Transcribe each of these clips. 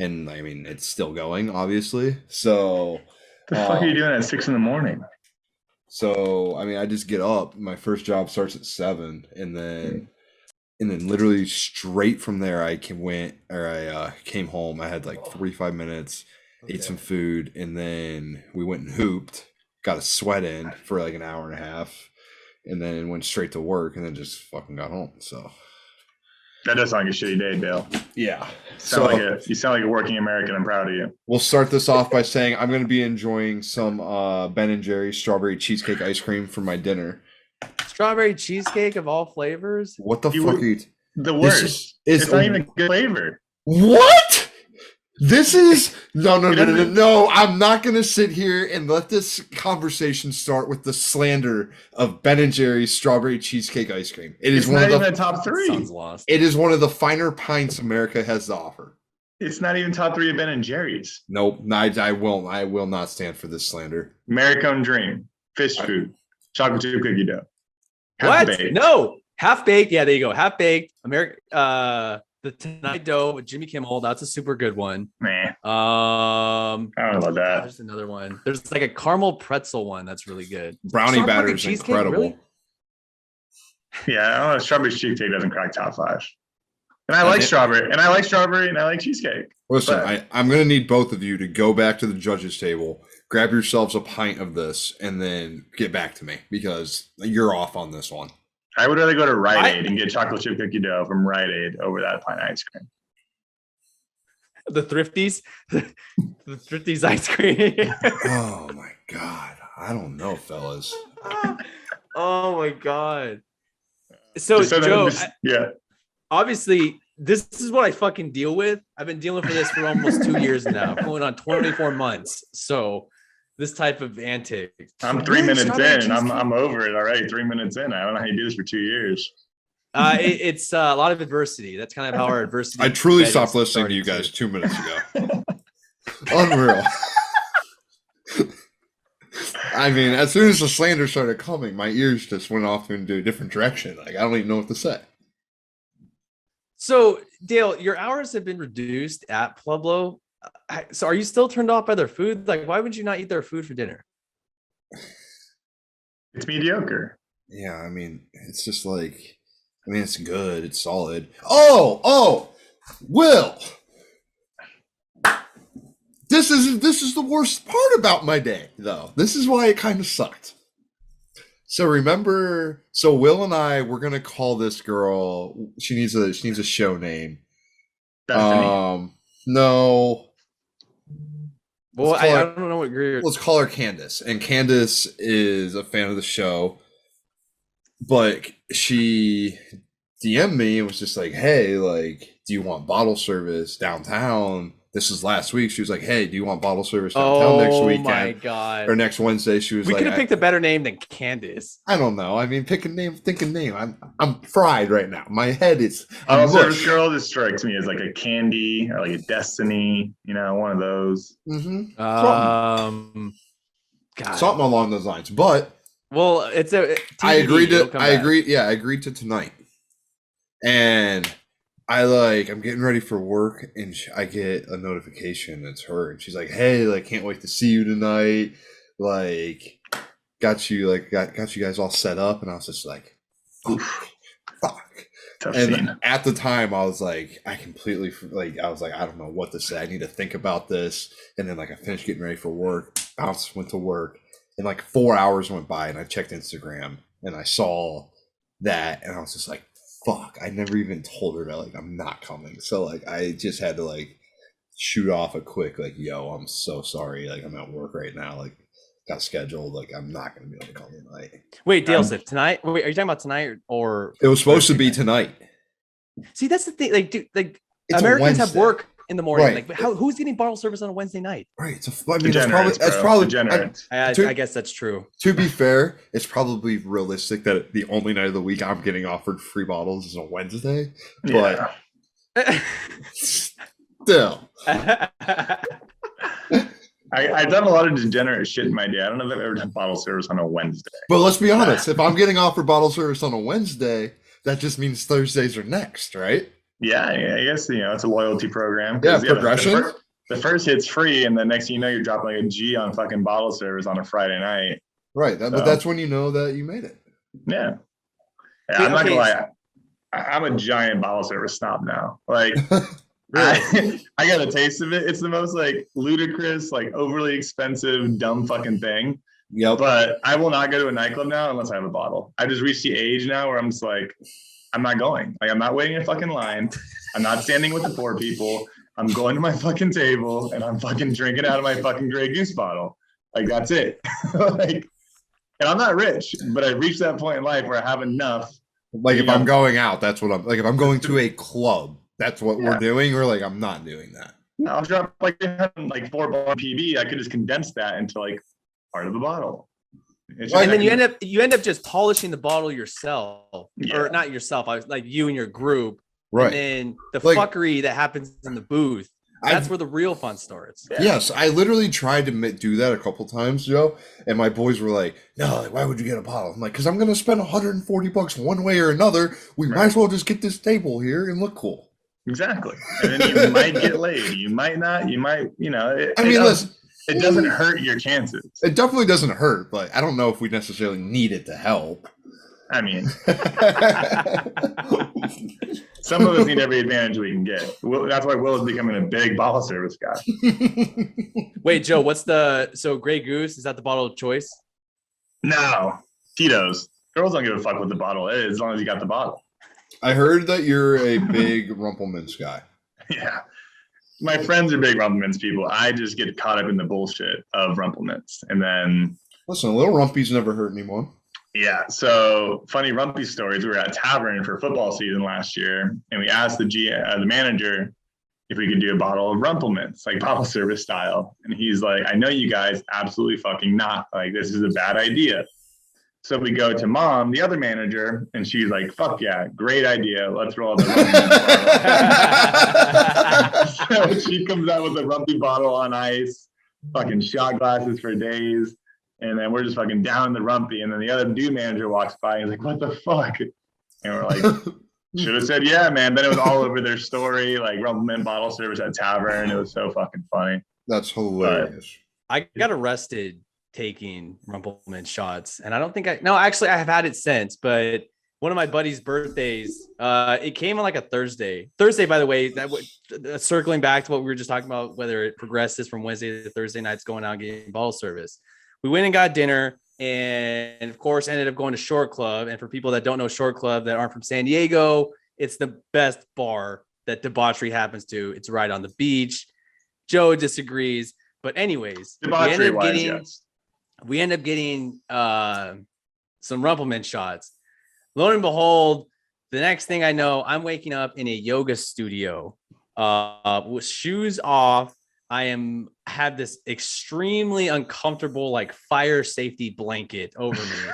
and I mean it's still going, obviously. So, The fuck are you doing at 6 in the morning? so I mean, I just get up. My first job starts at 7, and then literally straight from there, I came home. I had like 45 minutes, ate some food, and then we went and hooped, got a sweat in for like an hour and a half, and then went straight to work, and then just fucking got home. So That does sound like a shitty day, Dale. yeah. You sound like a working American. I'm proud of you. We'll start this off by saying I'm going to be enjoying some Ben and Jerry's strawberry cheesecake ice cream for my dinner. Strawberry cheesecake of all flavors. What the fuck are you? The worst. It's not even a good flavor. What? This is no. I'm not going to sit here and let this conversation start with the slander of Ben and Jerry's strawberry cheesecake ice cream. It's not even a top 3. Sounds lost. It is one of the finer pints America has to offer. It's not even top 3 of Ben and Jerry's. Nope. I will not stand for this slander. American Dream, fish food, chocolate chip cookie dough. Half-baked. No, half baked. Yeah, there you go. Half baked. The Tonight Dough with Jimmy Kimmel. That's a super good one. Man, I don't know about that. There's another one. There's like a caramel pretzel one that's really good. Brownie batter is incredible. Really? Yeah, I don't know. Strawberry cheesecake doesn't crack top 5. And I like strawberry, and I like cheesecake. Listen, I'm going to need both of you to go back to the judges table, grab yourselves a pint of this, and then get back to me because you're off on this one. I would rather go to Rite Aid and get chocolate chip cookie dough from Rite Aid over that pint of ice cream. The Thrifties, the Thrifties ice cream. Oh my God. I don't know, fellas. Oh my God. So Joe, obviously this is what I fucking deal with. I've been dealing with this for almost 2 years now, going on 24 months. So this type of antics. I'm 3 minutes in. I'm over it already. 3 minutes in. I don't know how you do this for 2 years. It's a lot of adversity. That's kind of how our adversity. I truly stopped listening to you guys 2 minutes ago. Unreal. I mean, as soon as the slander started coming, my ears just went off into a different direction. Like, I don't even know what to say. So, Dale, your hours have been reduced at Pueblo. So are you still turned off by their food? Like, why would you not eat their food for dinner? It's mediocre. Yeah, I mean, it's just like, I mean, it's good. It's solid. Oh, Will. This is the worst part about my day, though. This is why it kind of sucked. So remember, Will and I, we're gonna call this girl. She needs a show name. Destiny. No. Well, I don't know what you're. Let's call her Candace, and Candace is a fan of the show. But she DM'd me and was just like, "Hey, like, do you want bottle service downtown?" This is last week. She was like, "Hey, do you want bottle service downtown next weekend?" Oh my God! Or next Wednesday. She was we like, could have picked a better name than Candace. I don't know. I mean, pick a name, think a name. I'm fried right now. My head is. Bottle service girl just strikes me as like a Candy or like a Destiny. You know, one of those. Mm-hmm. God. Something along those lines. But well, it's a. I agreed to tonight, and I'm getting ready for work, and I get a notification. It's her, and she's like, "Hey, like, can't wait to see you tonight. Like, got you guys all set up." And I was just like, fuck. Tough and scene. At the time, I was like, I was like, I don't know what to say. I need to think about this. And then I finished getting ready for work, bounced, went to work, and 4 hours went by, and I checked Instagram, and I saw that, and I was just like, fuck, I never even told her that I'm not coming. So I just had to shoot off a quick yo, I'm so sorry. I'm at work right now. Got scheduled. I'm not gonna be able to come tonight. Wait, Dale, tonight? Wait, are you talking about tonight or? It was supposed to be tonight. See, that's the thing. Dude, Americans have work in the morning. Right. Who's getting bottle service on a Wednesday night? Right. That's probably. I guess that's true. To be fair, it's probably realistic that the only night of the week I'm getting offered free bottles is a Wednesday. But still. I've done a lot of degenerate shit in my day. I don't know if I've ever done bottle service on a Wednesday. But let's be honest. If I'm getting offered bottle service on a Wednesday, that just means Thursdays are next, right? Yeah, I guess it's a loyalty program. Yeah, progression. The first hit's free, and the next thing you know, you're dropping like a G on fucking bottle service on a Friday night. Right, but that's when you know that you made it. Yeah. I'm not gonna lie. I'm a giant bottle service snob now. Like, really? I got a taste of it. It's the most like ludicrous, like overly expensive, dumb fucking thing. Yep. But I will not go to a nightclub now unless I have a bottle. I just reached the age now where I'm just like, I'm not going. Like, I'm not waiting in a fucking line. I'm not standing with the poor people. I'm going to my fucking table and I'm fucking drinking out of my fucking Grey Goose bottle. Like, that's it. Like, and I'm not rich, but I reached that point in life where I have enough. Like, if I'm going out, that's what I'm like. If I'm going to a club, that's what we're doing. Or like, I'm not doing that. No, I'll drop like 4-bottle PB. I could just condense that into like part of the bottle. And then you end up just polishing the bottle yourself, or not yourself. I was like you and your group, right? And then the fuckery that happens in the booth. That's where the real fun starts. Yeah. Yes, I literally tried to do that a couple times, Joe, and my boys were like, "No, why would you get a bottle?" I'm like, "Because I'm going to spend $140 one way or another. We might as well just get this table here and look cool." Exactly, and then you might get laid. You might not. You might, listen. It doesn't hurt your chances. It definitely doesn't hurt, but I don't know if we necessarily need it to help. I mean, some of us need every advantage we can get. That's why Will is becoming a big bottle service guy. Wait, Joe, so Grey Goose, is that the bottle of choice? No, Tito's. Girls don't give a fuck what the bottle is as long as you got the bottle. I heard that you're a big Rumple Minze guy. Yeah. My friends are big Rumple Minze people. I just get caught up in the bullshit of Rumple Minze. And then... Listen, a little rumpy's never hurt anyone. Yeah. So, funny rumpy stories. We were at a tavern for football season last year, and we asked the manager if we could do a bottle of Rumple Minze, like bottle service style. And he's like, I know you guys absolutely fucking not. Like, this is a bad idea. So we go to Mom, the other manager, and she's like, fuck yeah, great idea. Let's roll the Rumpy bottle. So she comes out with a Rumpy bottle on ice, fucking shot glasses for days. And then we're just fucking down the Rumpy. And then the other dude manager walks by and he's like, what the fuck? And we're like, should have said, yeah, man. Then it was all over their story, like Rumple Minze bottle service at tavern. It was so fucking funny. That's hilarious. I got arrested taking Rumple Minze shots, and I don't think actually I have had it since, but one of my buddy's birthdays, it came on like a Thursday, by the way, circling back to what we were just talking about, whether it progresses from Wednesday to Thursday nights, going out and getting bottle service. We went and got dinner, and of course ended up going to Shore Club. And for people that don't know Shore Club that aren't from San Diego, it's the best bar that debauchery happens to. It's right on the beach. Joe disagrees, but anyways, we end up getting some Rumple Minze shots. Lo and behold, the next thing I know, I'm waking up in a yoga studio with shoes off. I have this extremely uncomfortable, like, fire safety blanket over me,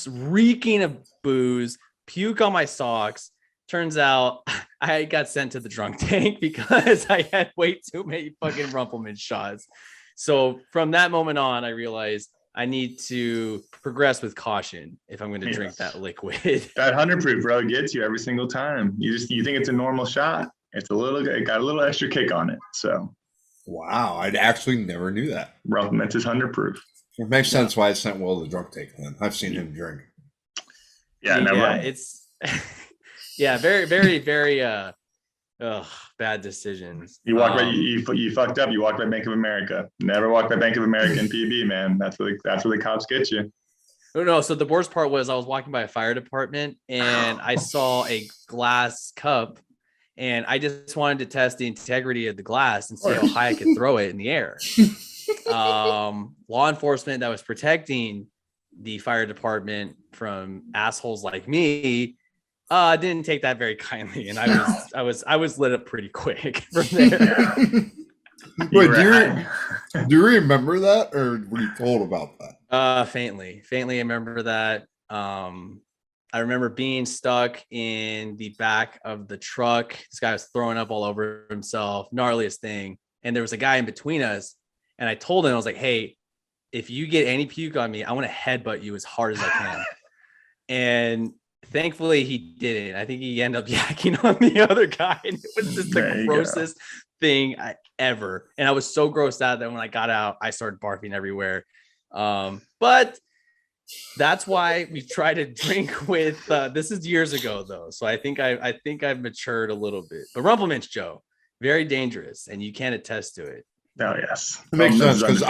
reeking of booze, puke on my socks. Turns out I got sent to the drunk tank because I had way too many fucking Rumple Minze shots. So from that moment on, I realized I need to progress with caution if I'm going to drink that liquid. That 100 proof, bro, gets you every single time. You think it's a normal shot. It got a little extra kick on it. So, wow, I actually never knew that. Rumple Minze is 100 proof. It makes sense why I sent Will to the drunk tank. Then I've seen him drink. Yeah, never. Yeah, it's very, very, very. Bad decisions. You walk by, you fucked up. You walked by Bank of America. Never walk by Bank of America in PB, man. That's where the cops get you. No. So the worst part was I was walking by a fire department and I saw a glass cup, and I just wanted to test the integrity of the glass and see how high I could throw it in the air. Law enforcement that was protecting the fire department from assholes like me didn't take that very kindly, and I was lit up pretty quick from there. Wait, do you remember that, or were you told about that? Faintly, I remember that. I remember being stuck in the back of the truck. This guy was throwing up all over himself, gnarliest thing. And there was a guy in between us, and I told him, I was like, "Hey, if you get any puke on me, I want to headbutt you as hard as I can." And Thankfully, he didn't. I think he ended up yakking on the other guy, and it was just the grossest thing ever. And I was so grossed out that when I got out, I started barfing everywhere. But that's why we try to drink with. This is years ago though, so I think I've matured a little bit. But Rumple Minze, Joe, very dangerous, and you can't attest to it. Oh yes, it makes sense because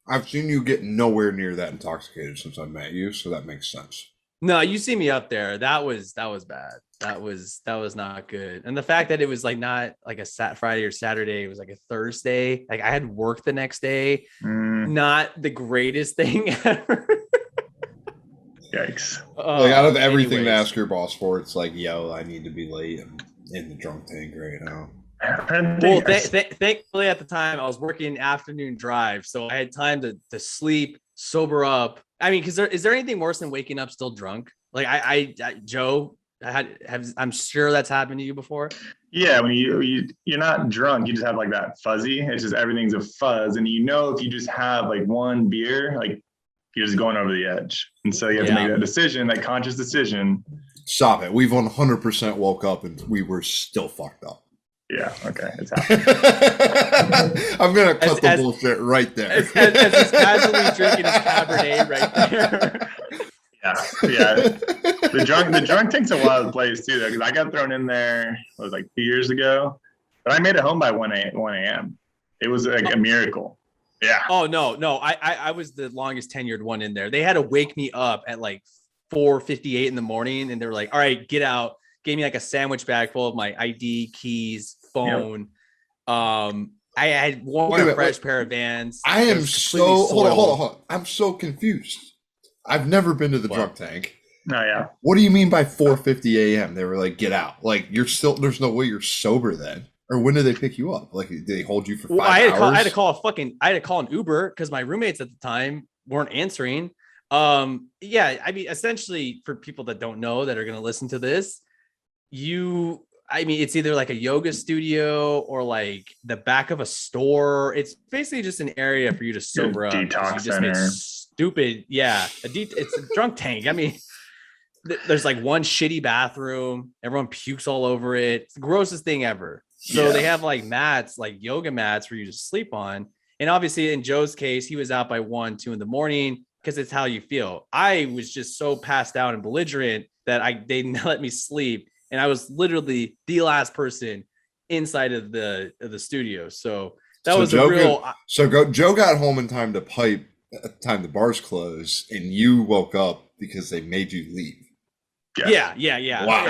I've seen you get nowhere near that intoxicated since I met you, so that makes sense. No, you see me up there. That was bad. That was not good. And the fact that it was like not like a Friday or Saturday, it was like a Thursday. Like I had work the next day. Not the greatest thing ever. Yikes. Like out of everything to ask your boss for, it's like, yo, I need to be late. I'm in the drunk tank right now. Well, thankfully at the time I was working afternoon drive, so I had time to sleep, sober up. I mean, because is there anything worse than waking up still drunk? Like Joe, I'm sure that's happened to you before. Yeah, when you're not drunk, you just have like that fuzzy. It's just everything's a fuzz, and if you just have like one beer, like you're just going over the edge, and so you have to make that decision, that conscious decision. Stop it! We've 100% woke up and we were still fucked up. Yeah, okay, it's happening. I'm gonna cut the bullshit right there. As he's casually drinking his Cabernet right there. Yeah. The drunk takes a while to place too, because I got thrown in there. It was like 2 years ago, but I made it home by 1 a.m. It was like a miracle. Yeah. Oh no, I was the longest tenured one in there. They had to wake me up at like 4:58 in the morning, and they were like, "All right, get out." Gave me like a sandwich bag full of my ID, keys, phone. Yep. I had worn a fresh pair of Vans. I am so hold on. I'm so confused. I've never been to the drunk tank. Oh yeah. What do you mean by 4:50 a.m.? They were like, get out. Like you're still. There's no way you're sober then. Or when did they pick you up? Like did they hold you for 5 hours? I had to call an Uber because my roommates at the time weren't answering. I mean, essentially for people that don't know that are going to listen to this. It's either like a yoga studio or like the back of a store. It's basically just an area for you to sober up. Detox center. Stupid. Yeah. It's a drunk tank. I mean, there's like one shitty bathroom. Everyone pukes all over it. It's the grossest thing ever. So they have like mats, like yoga mats for you to sleep on. And obviously in Joe's case, he was out by 1, 2 in the morning because it's how you feel. I was just so passed out and belligerent that they didn't let me sleep. And I was literally the last person inside of the studio. So that was Joe a real. Joe got home in time to pipe. Time the bars closed, and you woke up because they made you leave. Yeah. Wow.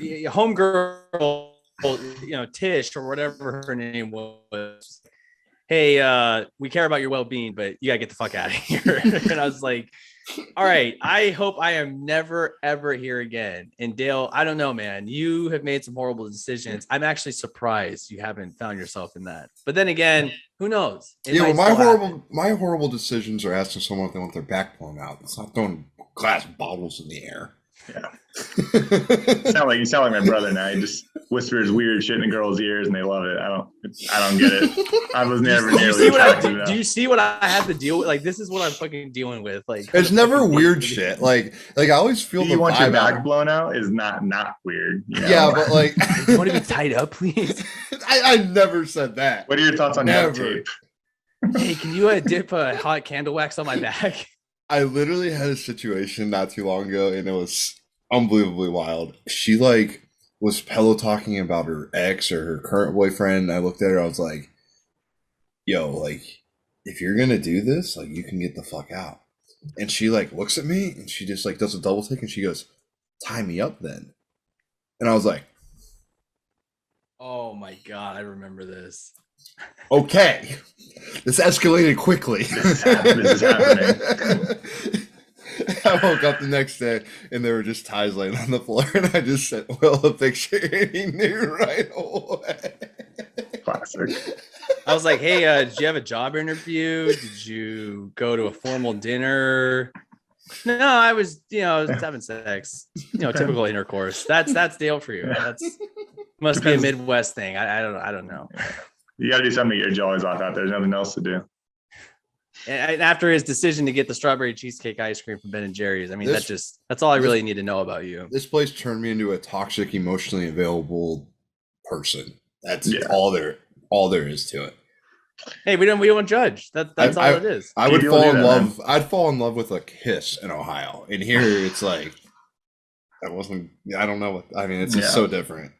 Yeah, homegirl, Tish or whatever her name was. Hey, we care about your well-being, but you gotta get the fuck out of here. And I was like, all right, I hope I am never, ever here again. And Dale, I don't know, man. You have made some horrible decisions. I'm actually surprised you haven't found yourself in that. But then again, who knows? My horrible decisions are asking someone if they want their back blown out. It's not throwing glass bottles in the air. Yeah. You sound like my brother now. He just whispers weird shit in girls' ears and they love it. I don't get it. I was never nearly attracted. Do you see what I have to deal with? Like, this is what I'm fucking dealing with. Like, it's never weird shit. Like I always feel you want your back blown out is not weird. You know? Yeah, but like you want to be tied up, please? I never said that. What are your thoughts on that tape? Hey, can you dip a hot candle wax on my back? I literally had a situation not too long ago, and it was unbelievably wild. She was pillow talking about her ex or her current boyfriend. And I looked at her, I was like, yo, if you're gonna do this, you can get the fuck out. And she looks at me and she just does a double take and she goes, tie me up then. And I was like, oh my God, I remember this. Okay. This escalated quickly. This is happening. I woke up the next day and there were just ties laying on the floor, and I just sent Will a picture and he knew right away. Classic. I was like, hey, did you have a job interview? Did you go to a formal dinner? No, I was having sex. Typical intercourse. That's Dale for you. That's must be a Midwest thing. I don't know. You got to do something to get your jaws off out there. There's nothing else to do. And after his decision to get the strawberry cheesecake ice cream from Ben and Jerry's, I mean, that's all I really need to know about you. This place turned me into a toxic, emotionally available person. That's all there is to it. Hey, we don't judge. That's all it is. I would fall in love. I'd fall in love with a kiss in Ohio. And here it's like I don't know what I mean, it's just so different.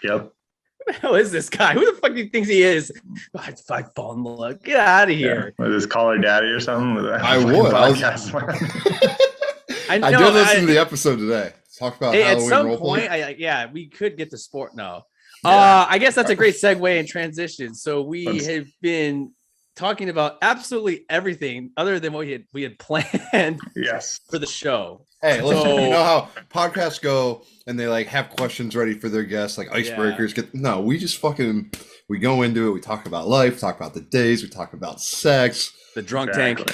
Yep. Who the hell is this guy? Who the fuck do you think he is? I'd fall in love. Get out of here. Was this Call Her Daddy or something? I would. I did listen to the episode today. Talk about Halloween at some point. We could get to sport now. I guess that's a great segue and transition. So we have been talking about absolutely everything other than what we had planned. For the show. Hey, listen, you know how podcasts go and they like have questions ready for their guests, like icebreakers. No, we just we go into it. We talk about life, talk about the days, we talk about sex, the drunk tanks,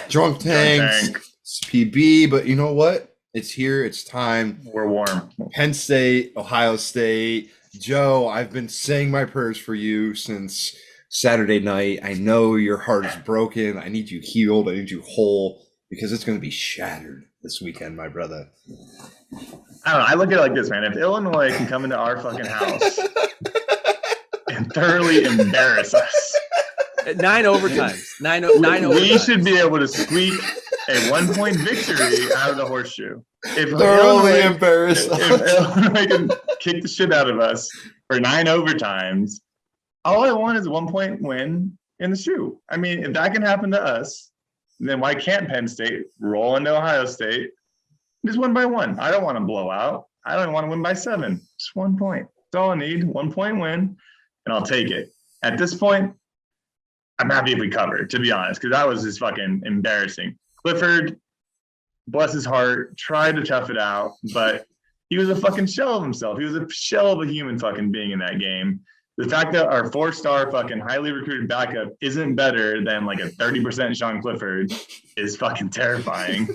PB. But you know what? It's here. It's time. We're warm. Penn State, Ohio State. Joe, I've been saying my prayers for you since Saturday night. I know your heart is broken. I need you healed. I need you whole because it's going to be shattered this weekend, my brother. I don't know. I look at it like this, man. If Illinois can come into our fucking house and thoroughly embarrass us. 9 overtimes. 9 we should be able to squeak a 1-point victory out of the horseshoe. If thoroughly embarrass us. If Illinois can kick the shit out of us for 9 overtimes, all I want is a 1-point win in the shoe. I mean, if that can happen to us, then why can't Penn State roll into Ohio State? Just 1 by 1. I don't want to blow out. I don't want to win by 7. Just 1 point. That's all I need. 1-point win, and I'll take it. At this point, I'm happy if we cover, to be honest, because that was just fucking embarrassing. Clifford, bless his heart, tried to tough it out, but he was a fucking shell of himself. He was a shell of a human fucking being in that game. The fact that our 4-star fucking highly recruited backup isn't better than like a 30% Sean Clifford is fucking terrifying.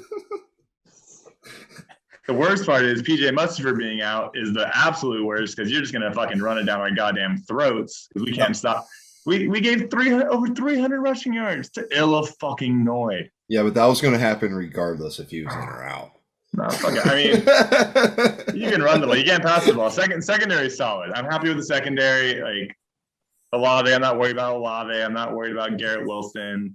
The worst part is PJ Mustipher being out is the absolute worst because you're just going to fucking run it down our goddamn throats because we can't stop. We gave over 300 rushing yards to Illinois. Yeah, but that was going to happen regardless if he was in or out. No, fuck it. I mean, you can run the ball. You can't pass the ball. Secondary is solid. I'm happy with the secondary. Like Olave, I'm not worried about Olave. I'm not worried about Garrett Wilson.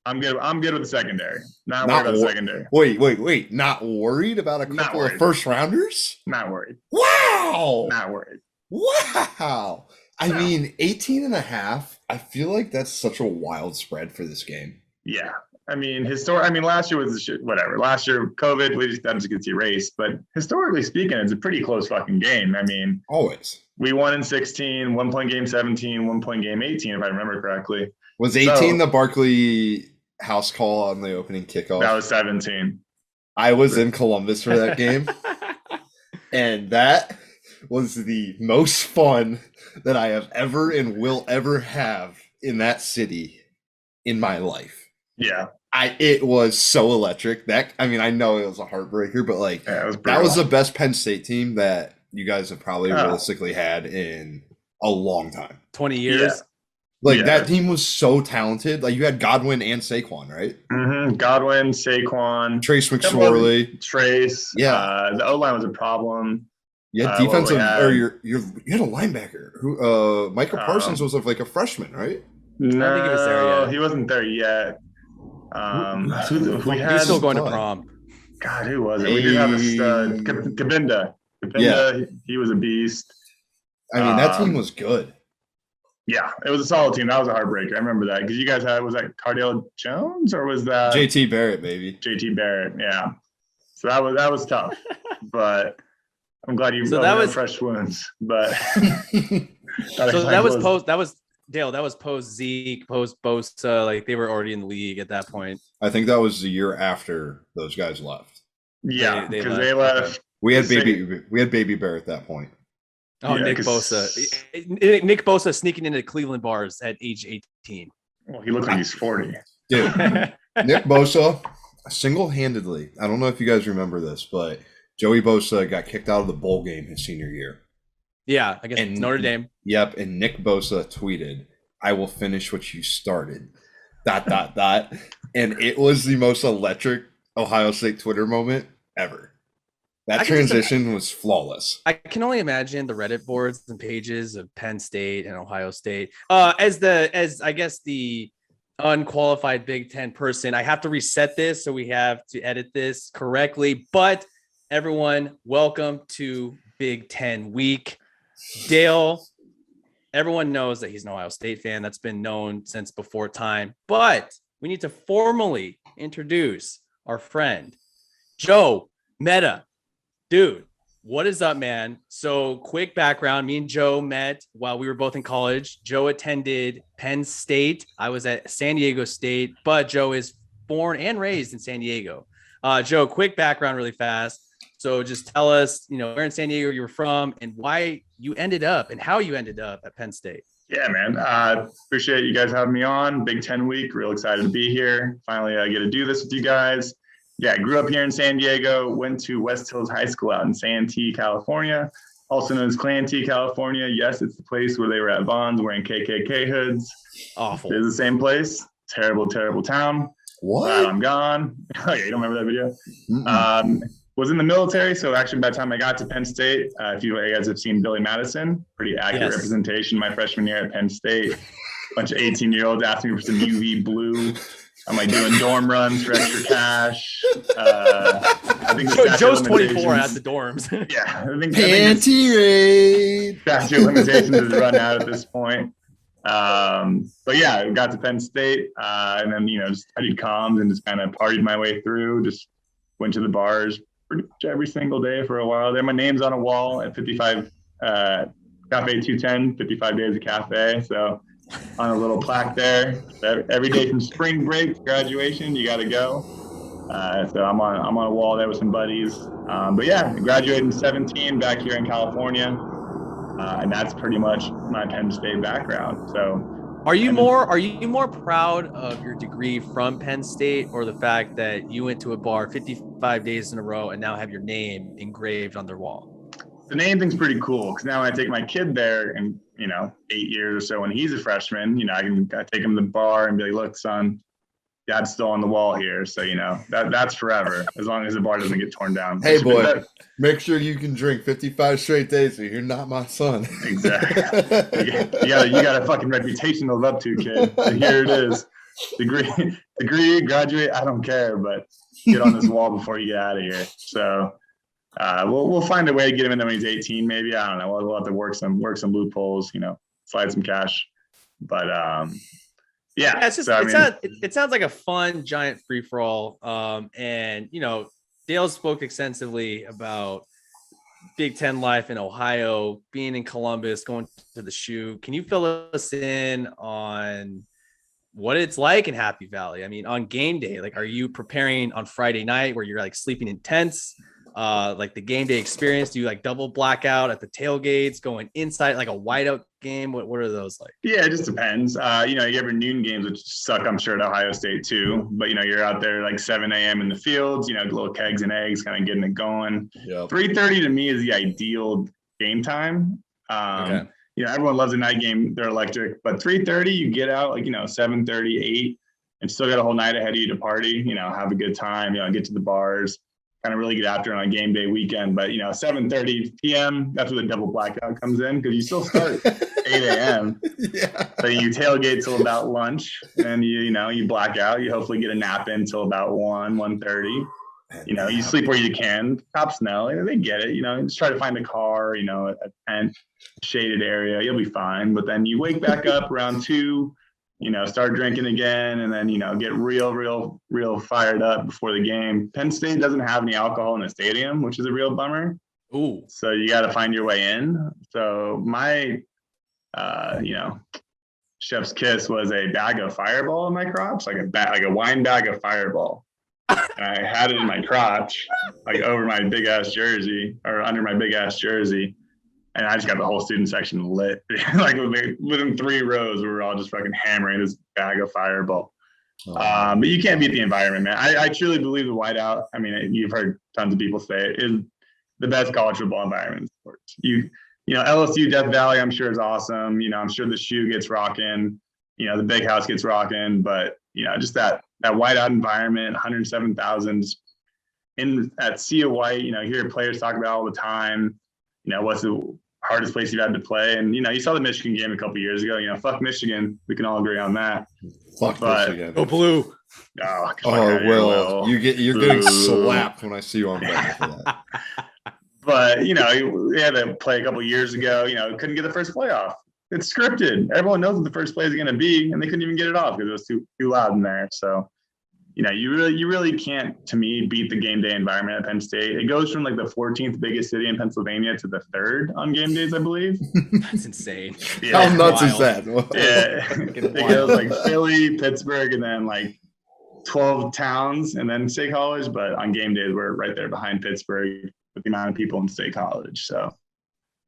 I'm good with the secondary. Not worried about the secondary. Wait. Not worried about a couple of first rounders? Not worried. Wow. Not worried. Wow. I mean, 18.5. I feel like that's such a wild spread for this game. Yeah. I mean, last year was whatever. Last year, COVID, that just gets erased. But historically speaking, it's a pretty close fucking game. I mean, always. We won in 16, 1-point game 17, 1-point game 18, if I remember correctly. Was 18 the Barkley house call on the opening kickoff? That was 17. I was in Columbus for that game. And that was the most fun that I have ever and will ever have in that city in my life. Yeah. It was so electric. I know it was a heartbreaker, but like that was the best Penn State team that you guys have probably realistically had in a long time. 20 years. Yeah. That team was so talented. Like you had Godwin and Saquon, right? Mm-hmm. Godwin, Saquon, Trace McSorley. Trace. Yeah. The O-line was a problem. Yeah, defensive or you had a linebacker who Michael Parsons was like a freshman, right? No, I don't think he was there yet. He wasn't there yet. He's still going to prom. God, who was it? We did have a stud. Kabinda. Yeah. He was a beast. I mean, that team was good. Yeah, it was a solid team. That was a heartbreaker. I remember that because you guys was that Cardale Jones or was that JT Barrett, baby? JT Barrett, yeah. So that was tough, but I'm glad you fresh wounds. But that was post. That was Dale. That was post Zeke, post Bosa. Like they were already in the league at that point. I think that was the year after those guys left. Yeah, because they left. We had baby Bear at that point. Oh, yeah, Nick Bosa. Nick Bosa sneaking into Cleveland bars at age 18. Well, he looks like he's 40. Dude, Nick Bosa single-handedly. I don't know if you guys remember this, but Joey Bosa got kicked out of the bowl game his senior year. Yeah, against Notre Dame. Yep, and Nick Bosa tweeted, "I will finish what you started." dot dot dot, and it was the most electric Ohio State Twitter moment ever. That transition was flawless. I can only imagine the Reddit boards and pages of Penn State and Ohio State. As I guess the unqualified Big Ten person, I have to reset this, so we have to edit this correctly. But everyone, welcome to Big Ten week. Dale, everyone knows that he's an Ohio State fan. That's been known since before time. But we need to formally introduce our friend, Joe Meda. Dude, what is up, man? So quick background. Me and Joe met while we were both in college. Joe attended Penn State. I was at San Diego State, but Joe is born and raised in San Diego. Joe, quick background really fast. So just tell us, where in San Diego you were from and why you ended up and how you ended up at Penn State. Yeah, man. Appreciate you guys having me on. Big Ten week. Real excited to be here. Finally, I get to do this with you guys. Yeah, I grew up here in San Diego, went to West Hills High School out in Santee, California, also known as Clanty, California. Yes, it's the place where they were at Vons wearing KKK hoods. Awful. It is the same place. Terrible, terrible town. What? Glad I'm gone. Oh, yeah, you don't remember that video? Was in the military, so actually by the time I got to Penn State, if you guys have seen Billy Madison, pretty accurate representation my freshman year at Penn State. A bunch of 18-year-olds asking me for some UV blue. I'm like doing dorm runs for extra cash. I think Joe's 24 at the dorms. Yeah, I think Panty raid. Statute of limitations has run out at this point. But yeah, I got to Penn State, and then just studied comms and just kind of partied my way through. Just went to the bars pretty much every single day for a while. There, my name's on a wall at 55 Cafe 210, 55 days of cafe. So on a little plaque there. Every day from spring break to graduation, you got to go. So I'm on a wall there with some buddies. But yeah, I graduated in 17 back here in California, and that's pretty much my Penn State background. So, are you more proud of your degree from Penn State or the fact that you went to a bar 55 days in a row and now have your name engraved on their wall? The name thing's pretty cool because now when I take my kid there and 8 years or so when he's a freshman, I take him to the bar and be like, look, son, Dad's still on the wall here. So, that's forever as long as the bar doesn't get torn down. Hey, boy, make sure you can drink 55 straight days or you're not my son. Exactly. you got a fucking reputation to live up to, kid. So here it is. Degree, graduate, I don't care, but get on this wall before you get out of here. So we'll find a way to get him in there when he's 18, maybe. I don't know. We'll have to work some loopholes, slide some cash. But yeah, it's just it sounds like a fun giant free for all. And Dale spoke extensively about Big Ten life in Ohio, being in Columbus, going to the shoe. Can you fill us in on what it's like in Happy Valley? I mean, on game day, like, are you preparing on Friday night where you're like sleeping in tents? Like the game day experience, do you like double blackout at the tailgates, going inside like a whiteout game? What are those like? Yeah, it just depends. You have your noon games, which suck, I'm sure, at Ohio State too. But you're out there like 7 a.m. in the fields, little kegs and eggs, kind of getting it going. Yep. 3:30 to me is the ideal game time. Okay. Everyone loves a night game, they're electric, but 3:30 you get out like 7:30, 8, and still got a whole night ahead of you to party. Have a good time. Get to the bars. Kind of really get after it on a game day weekend. But 7:30 p.m. that's where the double blackout comes in because you still start 8 a.m. Yeah. So you tailgate till about lunch, and you black out. You hopefully get a nap in till about 1:30. You sleep where you can. Cops know, they get it. Just try to find a car, a tent, shaded area. You'll be fine. But then you wake back up around 2. Start drinking again, and then, get real fired up before the game. Penn State doesn't have any alcohol in the stadium, which is a real bummer. Ooh. So you got to find your way in. So my, chef's kiss was a bag of Fireball in my crotch, like a wine bag of Fireball. And I had it in my crotch, like over my big ass jersey or under my big ass jersey. And I just got the whole student section lit. Like within 3 rows, we were all just fucking hammering this bag of Fireball. But you can't beat the environment, man. I truly believe the whiteout, I mean, you've heard tons of people say it, is the best college football environment in sports. LSU, Death Valley, I'm sure is awesome. I'm sure the shoe gets rocking. the big house gets rocking, but just that whiteout environment, 107,000 at Sea of White. You hear players talk about all the time. What's the hardest place you've had to play? And you saw the Michigan game a couple years ago. Fuck Michigan. We can all agree on that. Fuck Michigan. Go blue. Oh well, you're getting slapped when I see you on Twitter for that. But we had to play a couple years ago. Couldn't get the first playoff. It's scripted. Everyone knows what the first play is going to be, and they couldn't even get it off because it was too loud in there. So, you really can't, to me, beat the game day environment at Penn State. It goes from like the 14th biggest city in Pennsylvania to the 3rd on game days, I believe. That's insane. Yeah, how nuts is that? It goes like Philly, Pittsburgh, and then like 12 towns, and then State College. But on game days, we're right there behind Pittsburgh with the amount of people in State College. So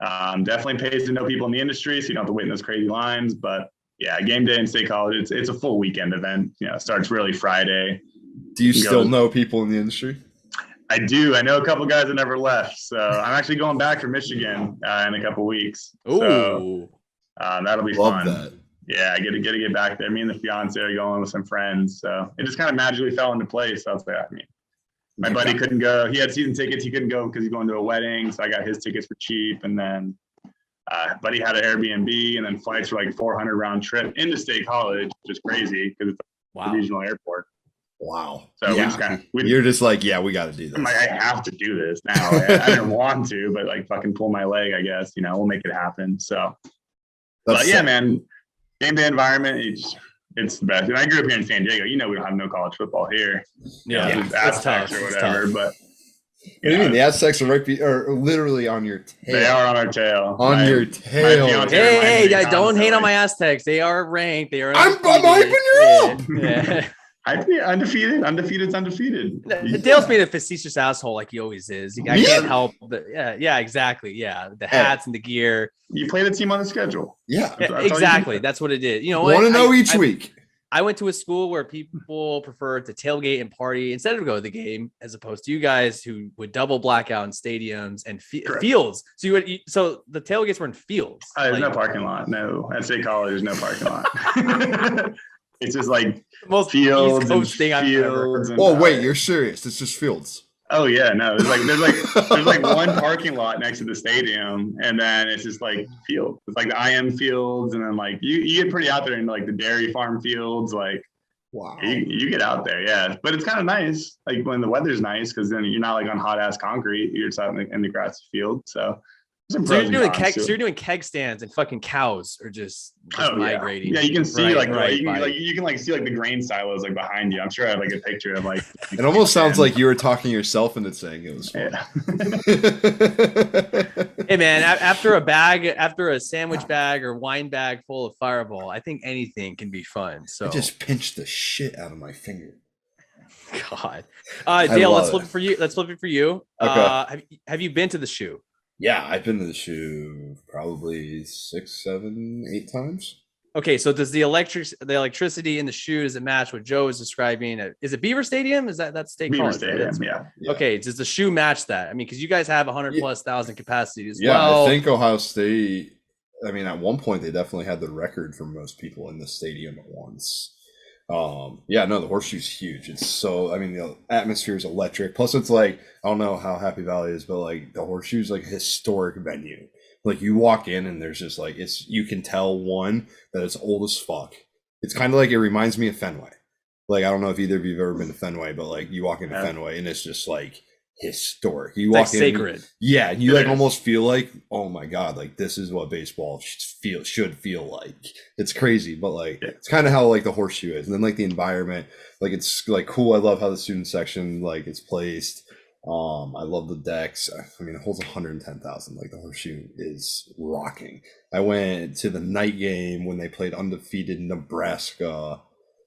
definitely pays to know people in the industry, so you don't have to wait in those crazy lines. But yeah, game day in State College, it's a full weekend event. It starts really Friday. Do you still know people in the industry? I do. I know a couple guys that never left. So I'm actually going back for Michigan in a couple weeks. Ooh. So that'll be Love fun. That. Yeah, I get to get back there. Me and the fiance are going with some friends. So it just kind of magically fell into place. So I was like, my buddy couldn't go. He had season tickets. He couldn't go because he's going to a wedding. So I got his tickets for cheap. And then buddy had an Airbnb, and then flights were like 400 round trip into State College, which is crazy because it's a regional airport. Wow. So you're just like, yeah, we got to do this. I'm like, I have to do this now. I didn't want to, but like fucking pull my leg, I guess. We'll make it happen. So, but yeah, man, game day environment, it's the best. And I grew up here in San Diego. We don't have no college football here. Yeah, it's tough or whatever. But what do you mean? The Aztecs are literally on your tail. They are on our tail. Your tail. Hey, don't hate on my Aztecs. They are ranked. They are. I'm hyping you up. Yeah. Undefeated. Undefeated's undefeated. Dale's being a facetious asshole like he always is. I can't help. Yeah, exactly. Yeah, the hats and the gear. You play the team on the schedule. Yeah, exactly. That's what it is. Want to know each week. I went to a school where people prefer to tailgate and party instead of go to the game, as opposed to you guys who would double blackout in stadiums and fields. So the tailgates were in fields. There's no parking lot. No, at State College, there's no parking lot. It's just like most fields East Coast thing I've ever heard. Oh wait, you're serious? It's just fields. Oh yeah, no. There's like one parking lot next to the stadium, and then it's just like field. It's like the IM fields, and then like you get pretty out there into like the dairy farm fields. Like, wow, you get out there, yeah. But it's kind of nice, like when the weather's nice, because then you're not like on hot ass concrete. You're just out in the grassy field. So you're doing keg stands, and fucking cows are just migrating. Yeah, you can see you can see like the grain silos like behind you. I'm sure I have like a picture of like. It almost sounds like you were talking yourself into saying it was fun. Yeah. Hey man, after a sandwich bag or wine bag full of Fireball, I think anything can be fun. So I just pinched the shit out of my finger. God, Dale, let's flip it for you. Okay. Have you been to the shoe? Yeah, I've been to the shoe probably 6, 7, 8 times. Okay, so does the electricity in the shoe, does it match what Joe is describing? Is it Beaver Stadium? Is that's State Beaver College? Stadium, yeah. Okay, does the shoe match that? I mean, because you guys have 100,000+ capacity as well. Yeah, I think Ohio State, at one point they definitely had the record for most people in the stadium at once. The horseshoe's huge. It's so, the atmosphere is electric. Plus it's like, I don't know how Happy Valley is, but like the horseshoe's like a historic venue. Like you walk in and there's just like, you can tell that it's old as fuck. It's kind of like, it reminds me of Fenway. Like, I don't know if either of you have ever been to Fenway, but like you walk into Fenway and it's just like historic. You walk in, sacred. Yeah, you like almost feel like, oh my god, like this is what baseball should feel like. It's crazy, but like it's kind of how like the horseshoe is, and then like the environment, like it's like cool. I love how the student section like it's placed. I love the decks. It holds 110,000. Like the horseshoe is rocking. I went to the night game when they played undefeated Nebraska.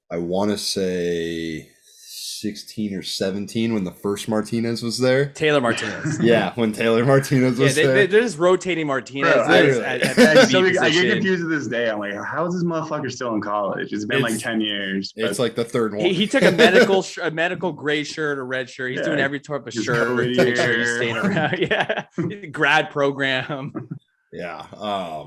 I want to say 16 or 17 when the first Martinez was there. Taylor Martinez. Yeah, when Taylor Martinez was there. They're just rotating Martinez. Bro, I get confused to this day. I'm like, how is this motherfucker still in college? It's been like 10 years. It's like the third one. He took a medical gray shirt, a red shirt. He's doing every type of shirt to make sure he's staying around. Yeah, grad program. Yeah.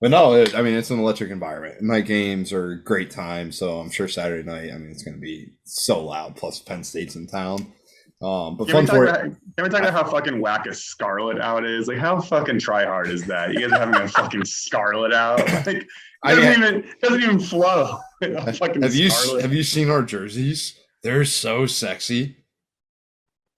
But no, I mean, it's an electric environment. Night games are a great time, so I'm sure Saturday night, I mean, it's going to be so loud. Plus, Penn State's in town. But fun for it. Can we talk about how fucking whack a Scarlet Out is? Like, how fucking try hard is that? You guys are having a fucking Scarlet Out. Like, doesn't even flow. Have you seen our jerseys? They're so sexy.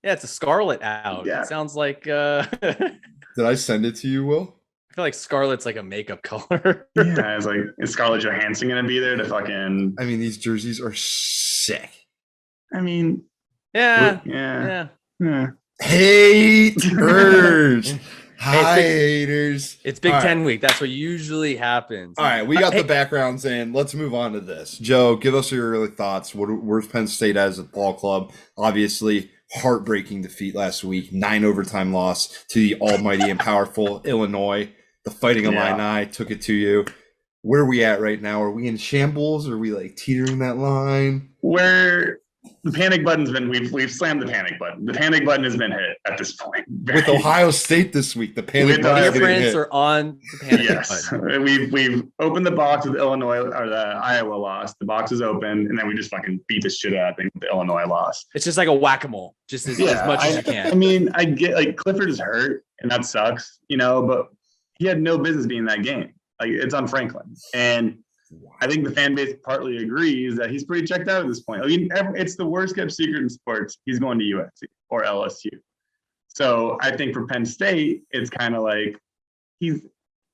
Yeah, it's a Scarlet Out. Yeah. It sounds like. Did I send it to you, Will? I feel like Scarlet's like a makeup color. Yeah, it's like, is Scarlett Johansson gonna be there to fucking? I mean, these jerseys are sick. I mean, yeah. Haters. Haters. It's Big Ten week. That's what usually happens. All right, we got the backgrounds in. Let's move on to this. Joe, give us your early thoughts. Where's Penn State as a ball club? Obviously, heartbreaking defeat last week. 9 overtime loss to the almighty and powerful Illinois. The Fighting Illini took it to you. Where are we at right now? Are we in shambles? Are we like teetering that line? Where the panic button's been, we've slammed the panic button. The panic button has been hit at this point. With Ohio State this week, the panic button has been hit. Are on the panic button. We've opened the box with Illinois or the Iowa loss. The box is open, and then we just fucking beat the shit out of the Illinois loss. It's just like a whack-a-mole, just as much as you can. I mean, I get like Clifford is hurt, and that sucks, but he had no business being in that game. Like, it's on Franklin, and I think the fan base partly agrees that he's pretty checked out at this point. I mean, it's the worst kept secret in sports. He's going to USC or LSU. So I think for Penn State, it's kind of like he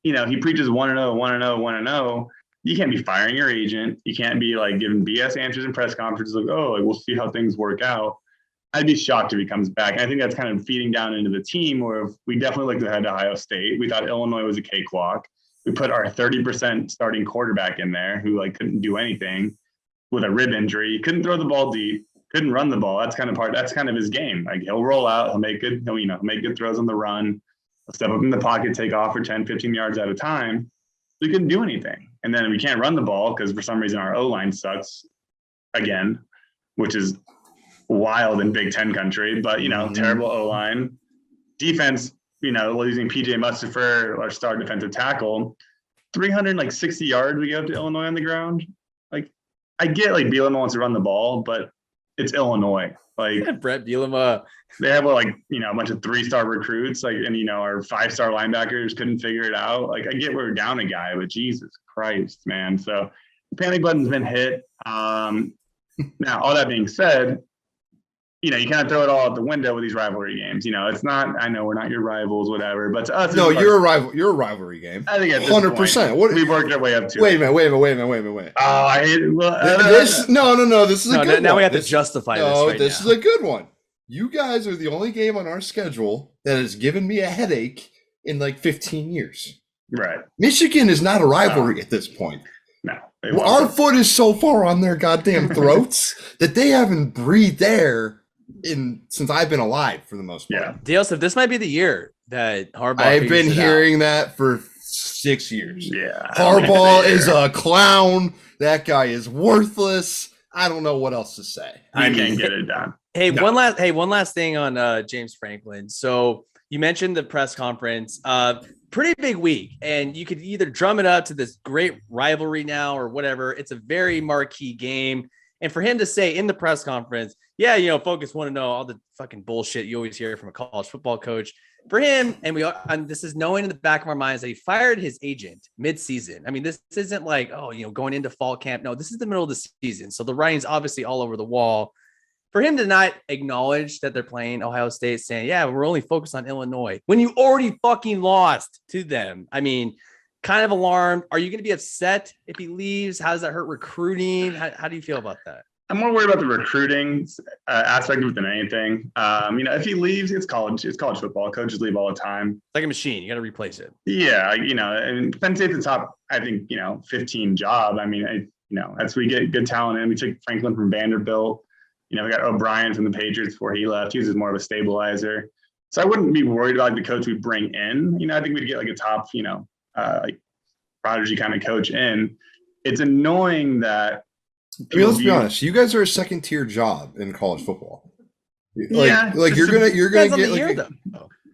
preaches 1-0, 1-0, 1-0. You can't be firing your agent. You can't be like giving BS answers in press conferences like, we'll see how things work out. I'd be shocked if he comes back. And I think that's kind of feeding down into the team where we definitely looked ahead to Ohio State. We thought Illinois was a cakewalk. We put our 30% starting quarterback in there who couldn't do anything with a rib injury. He couldn't throw the ball deep, couldn't run the ball. That's kind of his game. Like, he'll roll out, he'll make good throws on the run. He'll step up in the pocket, take off for 10, 15 yards at a time. We couldn't do anything. And then we can't run the ball because for some reason our O-line sucks again, which is wild in Big Ten country, but terrible O-line. Defense, losing PJ Mustipher, our star defensive tackle, 360 yards we gave to Illinois on the ground. Like, I get Bielema wants to run the ball, but it's Illinois. Like, Brett Bielema, they have a bunch of 3-star recruits, and our 5-star linebackers couldn't figure it out. Like, I get we're down a guy, but Jesus Christ, man. So the panic button's been hit. Now, all that being said, you can't throw it all out the window with these rivalry games. It's not. I know we're not your rivals, whatever. But to us, no, you're a rival. You're a rivalry game. I think 100%. What we worked our way up to. Wait a minute. Oh, I hate it. No. This is a good one. Now we have to justify this. No, this is a good one. You guys are the only game on our schedule that has given me a headache in 15 years. Right. Michigan is not a rivalry at this point. No. Our foot is so far on their goddamn throats that they haven't breathed air since I've been alive for the most part. Yeah. Joseph, this might be the year that Harbaugh. I've been hearing that for 6 years. Yeah. Harbaugh is a clown. That guy is worthless. I don't know what else to say. I can't get it done. One last thing on James Franklin. So you mentioned the press conference. Pretty big week, and you could either drum it up to this great rivalry now or whatever. It's a very marquee game. And for him to say in the press conference, focus want to know all the fucking bullshit you always hear from a college football coach. For him, and this is knowing in the back of our minds that he fired his agent mid-season. I mean, this isn't like, going into fall camp. No, this is the middle of the season. So the writing's obviously all over the wall. For him to not acknowledge that they're playing Ohio State, saying, we're only focused on Illinois, when you already fucking lost to them. I mean, kind of alarmed. Are you going to be upset if he leaves? How does that hurt recruiting? How do you feel about that? I'm more worried about the recruiting aspect of it than anything. If he leaves, it's college football. Coaches leave all the time. It's like a machine. You got to replace it. Yeah, and Penn State's the top, I think, 15 job. I mean, that's where we get good talent in. We took Franklin from Vanderbilt. We got O'Brien from the Patriots before he left. He was more of a stabilizer. So I wouldn't be worried about the coach we bring in. I think we'd get a top, prodigy kind of coach in. It's annoying that. Let's be honest. You guys are a second-tier job in college football. You're gonna get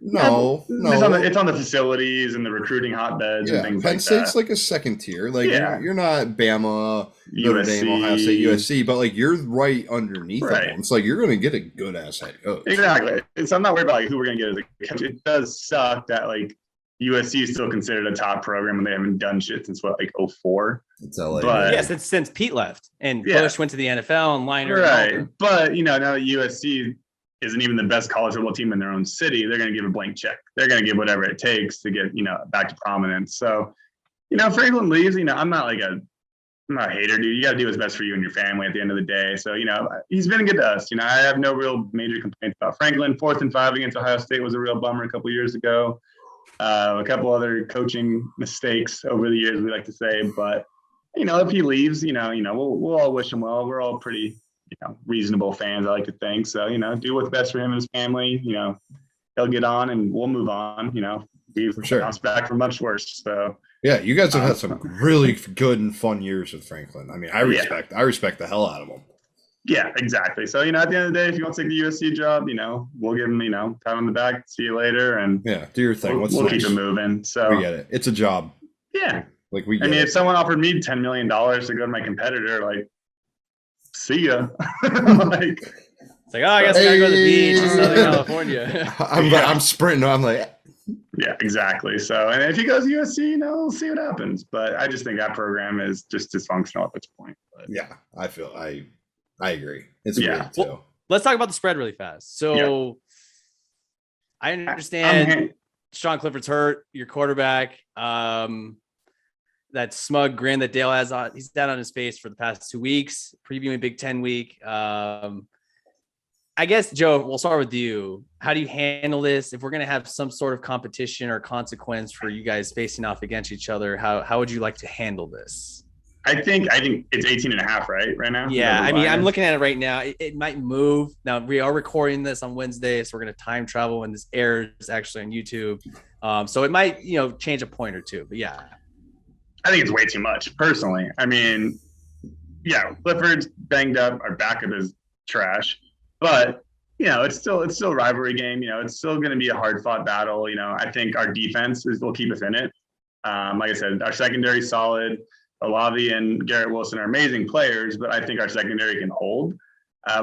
No. It's on the facilities and the recruiting hotbeds and things Penn like State's that. like a second tier. Like you're not Bama, Notre USC, Dame, Ohio State, USC, but like you're right underneath them. It's like you're going to get a good ass head coach. Exactly. So I'm not worried about like, who we're going to get as a coach. It does suck that like USC is still considered a top program and they haven't done shit since what, like 2004. It's LA. But yes, it's since Pete left and Bush went to the NFL and Liner. Right. But now that USC isn't even the best college football team in their own city, they're going to give a blank check. They're going to give whatever it takes to get, back to prominence. So, Franklin leaves, I'm not a hater, dude. You got to do what's best for you and your family at the end of the day. So, he's been good to us. I have no real major complaints about Franklin. 4th and 5 against Ohio State was a real bummer a couple years ago. A couple other coaching mistakes over the years, we like to say. But, if he leaves, we'll all wish him well. We're all pretty reasonable fans, I like to think. So, do what's best for him and his family. He'll get on and we'll move on. We've bounced back from much worse. So yeah, you guys have had some really good and fun years with Franklin. I mean, I respect the hell out of him. Yeah, exactly. So, at the end of the day, if you want to take the USC job, we'll give him, pat on the back, see you later. And do your thing. We'll keep it moving. So we get it. It's a job. Yeah. Like we get if someone offered me $10 million to go to my competitor, like, see ya. It's like, I guess I gotta go to the beach in Southern California. I'm sprinting. I'm like, yeah, exactly. So, and if he goes USC, we'll see what happens. But I just think that program is just dysfunctional at this point. But yeah, I agree. It's weird too. Well, let's talk about the spread really fast. So I understand Sean Clifford's hurt, your quarterback. That smug grin that Dale has on, he's down on his face for the past 2 weeks, previewing Big Ten week. I guess, Joe, we'll start with you. How do you handle this? If we're going to have some sort of competition or consequence for you guys facing off against each other, how would you like to handle this? I think it's 18.5, right now? Yeah. I mean, I'm looking at it right now. It might move. Now we are recording this on Wednesday, so we're going to time travel when this airs actually on YouTube. So it might, change a point or two, but yeah. I think it's way too much, personally. I mean, yeah, Clifford's banged up. Our backup is trash. But, it's still a rivalry game. It's still going to be a hard-fought battle. I think our defense will keep us in it. Like I said, our secondary is solid. Olavi and Garrett Wilson are amazing players, but I think our secondary can hold.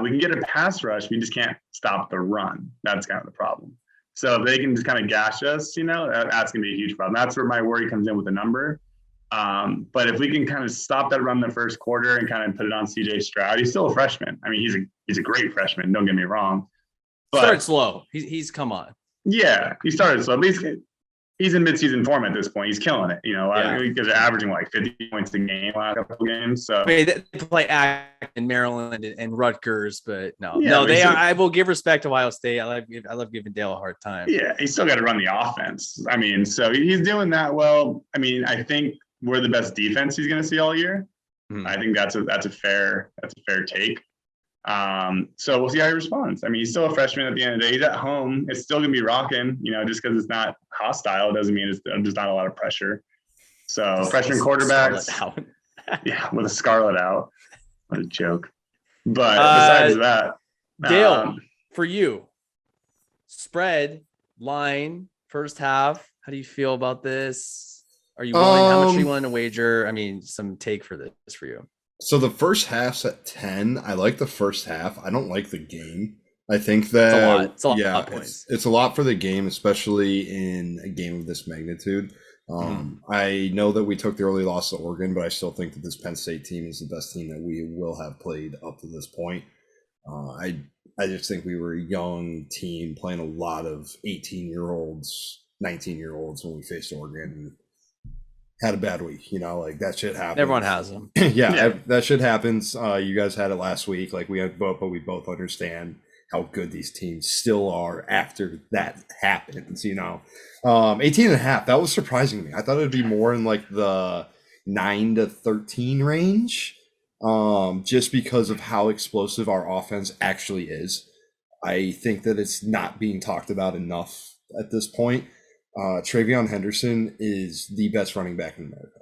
We can get a pass rush. We just can't stop the run. That's kind of the problem. So if they can just kind of gash us, that's going to be a huge problem. That's where my worry comes in with the number. But if we can kind of stop that run in the first quarter and kind of put it on CJ Stroud, he's still a freshman. I mean, he's a great freshman. Don't get me wrong. But started slow. He's come on. Yeah, he started slow. But he's in midseason form at this point. He's killing it. Because they're averaging like 50 points a game last couple of games. So they play in Maryland and Rutgers, but they are. I will give respect to Ohio State. I love giving Dale a hard time. Yeah, he's still got to run the offense. I mean, so he's doing that well. I mean, I think we're the best defense he's going to see all year. Mm-hmm. I think that's a fair take. So we'll see how he responds. I mean, he's still a freshman at the end of the day. He's at home. It's still going to be rocking, just because it's not hostile doesn't mean there's not a lot of pressure. So freshman quarterbacks, with a scarlet out. What a joke. But besides that, Dale, for you, spread line first half. How do you feel about this? Are you willing? How much are you willing to wager? I mean, some take for this for you. So the first half's at 10. I like the first half. I don't like the game. I think that it's a lot of points. It's a lot for the game, especially in a game of this magnitude. I know that we took the early loss to Oregon, but I still think that this Penn State team is the best team that we will have played up to this point. I just think we were a young team playing a lot of 18-year-olds, 19-year-olds when we faced Oregon. Had a bad week, like that shit happens. Everyone has them. yeah, that shit happens. You guys had it last week. Like we had both, but we both understand how good these teams still are after that happens, 18.5. That was surprising me. I thought it'd be more in like the 9 to 13 range. Just because of how explosive our offense actually is. I think that it's not being talked about enough at this point. Travion Henderson is the best running back in America.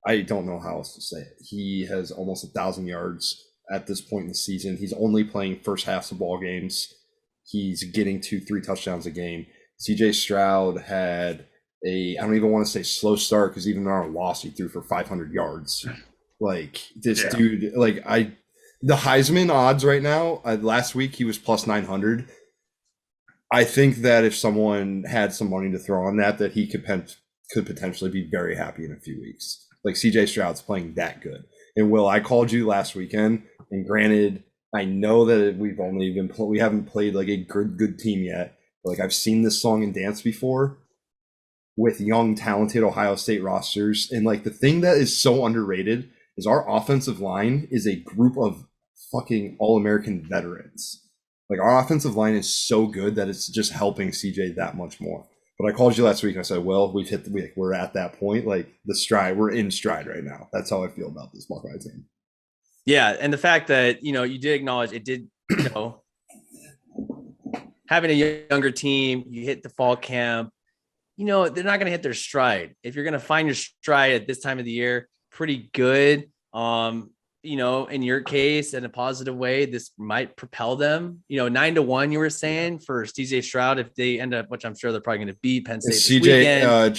I don't know how else to say it. He has almost 1,000 yards at this point in the season. He's only playing first halves of ball games. He's getting 2-3 touchdowns a game. CJ Stroud had I don't even want to say slow start because even on our loss, he threw for 500 yards. Like this dude, like the Heisman odds right now, last week he was plus 900. I think that if someone had some money to throw on that he could potentially be very happy in a few weeks. Like CJ Stroud's playing that good. And Will, I called you last weekend, and granted, I know that we haven't played like a good team yet. But like I've seen this song and dance before with young, talented Ohio State rosters. And like the thing that is so underrated is our offensive line is a group of fucking All-American veterans. Like our offensive line is so good that it's just helping CJ that much more. But I called you last week and I said, well, we're at that point, like the stride, we're in stride right now. That's how I feel about this Buckeye team. Yeah. And the fact that, you did acknowledge it did, having a younger team, you hit the fall camp, they're not going to hit their stride. If you're going to find your stride at this time of the year, pretty good. In your case, in a positive way, this might propel them. 9-1, you were saying for CJ Stroud if they end up, which I'm sure they're probably going to beat Penn State. CJ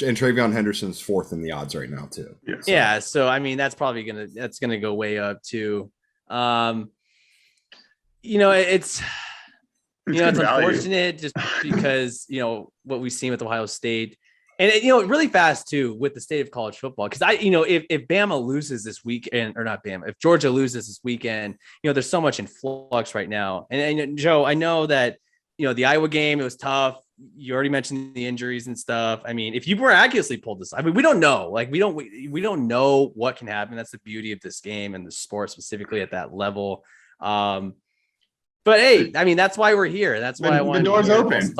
and TreVeyon Henderson's fourth in the odds right now too. Yeah, so I mean that's probably gonna go way up too. It's unfortunate just because what we've seen with Ohio State. And really fast too with the state of college football, because if Bama loses this weekend, or not Bama, if Georgia loses this weekend, there's so much in flux right now. And Joe, I know that the Iowa game, it was tough. You already mentioned the injuries and stuff. I mean, if you miraculously pulled this, I mean, we don't know. Like we don't know what can happen. That's the beauty of this game and the sport specifically at that level. But hey, I mean, that's why we're here. That's why I want the doors open.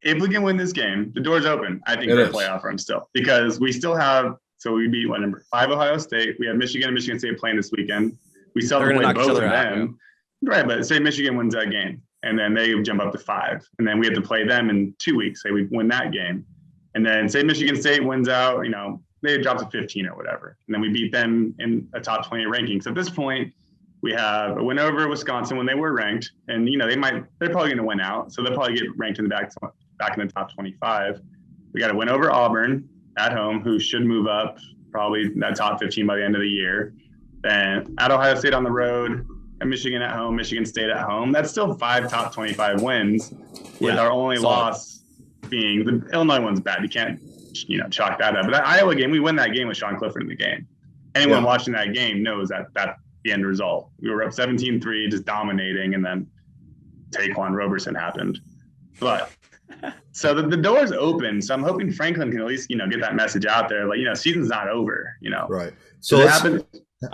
If we can win this game, the door's open, I think, for a playoff run still, because we still have, so we beat number 5 Ohio State. We have Michigan and Michigan State playing this weekend. We still have to play both of them. Right, but say Michigan wins that game, and then they jump up to 5. And then we have to play them in 2 weeks. Say we win that game. And then say Michigan State wins out, they drop to 15 or whatever. And then we beat them in a top 20 ranking. So at this point, we have a win over Wisconsin when they were ranked. And, they're probably going to win out. So they'll probably get ranked in the back in the top 25. We got to win over Auburn at home, who should move up probably that top 15 by the end of the year. Then at Ohio State on the road, and Michigan at home, Michigan State at home. That's still 5 top 25 wins, with our only loss being the Illinois one's bad. You can't, chalk that up. But that Iowa game, we win that game with Sean Clifford in the game. Anyone watching that game knows that that's the end result. We were up 17-3, just dominating, and then Taquan Roberson happened. But so the door's open. So I'm hoping Franklin can at least, get that message out there. Like, season's not over, Right. So I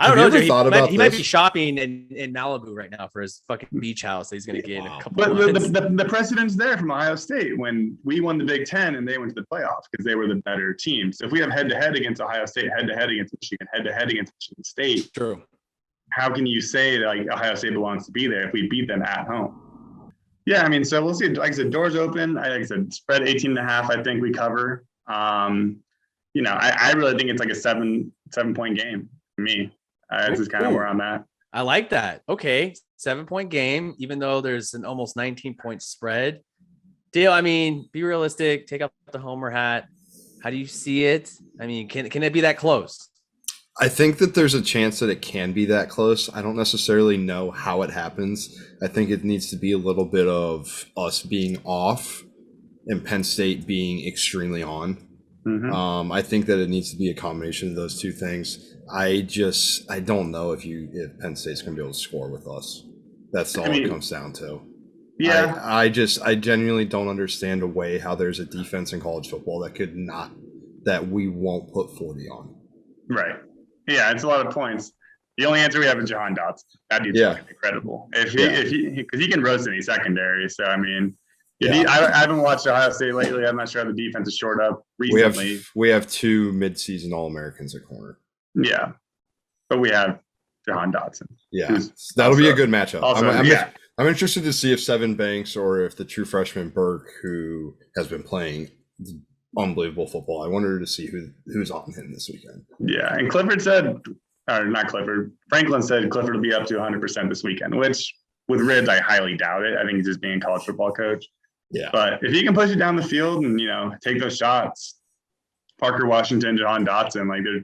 don't know. He might be shopping in Malibu right now for his fucking beach house that he's going to get in a couple months. But the precedent's there from Ohio State when we won the Big Ten and they went to the playoffs because they were the better team. So if we have head-to-head against Ohio State, head-to-head against Michigan, head-to-head against Michigan State, true. How can you say that Ohio State belongs to be there if we beat them at home? Yeah, I mean, so we'll see. Like I said, doors open. Like I said, spread 18.5. I think we cover. I really think it's like a 7-point game for me. This is kind of where I'm at. I like that. Okay, 7-point game, even though there's an almost 19-point spread. Dale, I mean, be realistic. Take up the homer hat. How do you see it? I mean, can it be that close? I think that there's a chance that it can be that close. I don't necessarily know how it happens. I think it needs to be a little bit of us being off and Penn State being extremely on. Mm-hmm. I think that it needs to be a combination of those two things. I don't know if Penn State's going to be able to score with us. That's all it comes down to. Yeah. I genuinely don't understand a way how there's a defense in college football that we won't put 40 on. Right. Yeah, it's a lot of points. The only answer we have is Jahan Dotson. That dude's incredible. Because he can roast any secondary. So I mean, I haven't watched Ohio State lately. I'm not sure how the defense is shored up recently. We have 2 midseason All-Americans at corner. Yeah, but we have Jahan Dotson. Yeah, that'll be a good matchup. I'm interested to see if Sevyn Banks or if the true freshman Burke, who has been playing unbelievable football. I wanted to see who's on him this weekend. Yeah, and Franklin said Clifford will be up to 100% this weekend, which with Ribs, I highly doubt it. I think he's just being a college football coach. Yeah. But if he can push it down the field and, take those shots, Parker Washington, John Dotson, like they're,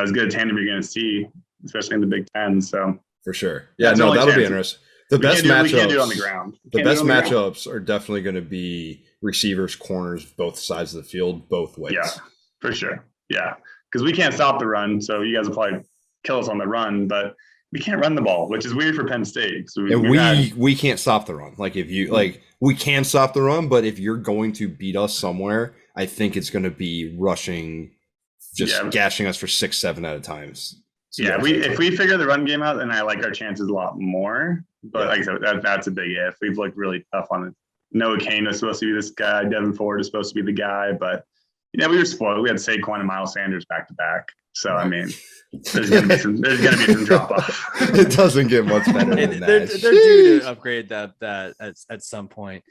as good a tandem you're going to see, especially in the Big Ten. So for sure. Yeah, no, that'll be interesting. The best matchups. We can't do it on the ground. The best matchups are definitely going to be receivers, corners, both sides of the field, both ways. Yeah, for sure. Yeah, because we can't stop the run, so you guys will probably kill us on the run, but we can't run the ball, which is weird for Penn State. So we can't stop the run. Like if you we can stop the run, but if you're going to beat us somewhere, I think it's going to be rushing, just gashing us for 6-7 at a time. So if we figure the run game out, then I like our chances a lot more. But like I said, that's a big if. We've looked really tough on it. Noah Kane is supposed to be this guy. Devin Ford is supposed to be the guy. But, we were spoiled. We had Saquon and Miles Sanders back to back. So, I mean, there's going to be some drop off. It doesn't get much better than that. They're due to upgrade that at some point.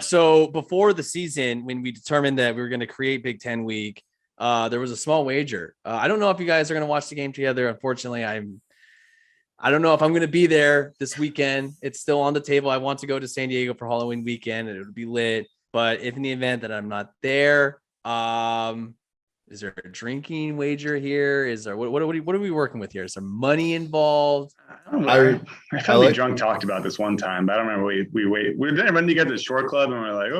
So before the season, when we determined that we were going to create Big Ten week, there was a small wager. I don't know if you guys are going to watch the game together. Unfortunately, I don't know if I'm going to be there this weekend. It's still on the table. I want to go to San Diego for Halloween weekend and it would be lit. But if in the event that I'm not there, is there a drinking wager here? Is there what are we working with here? Is there money involved? I don't know. I felt like drunk talked about this one time, but I don't remember. We were running together at the shore club and we're like,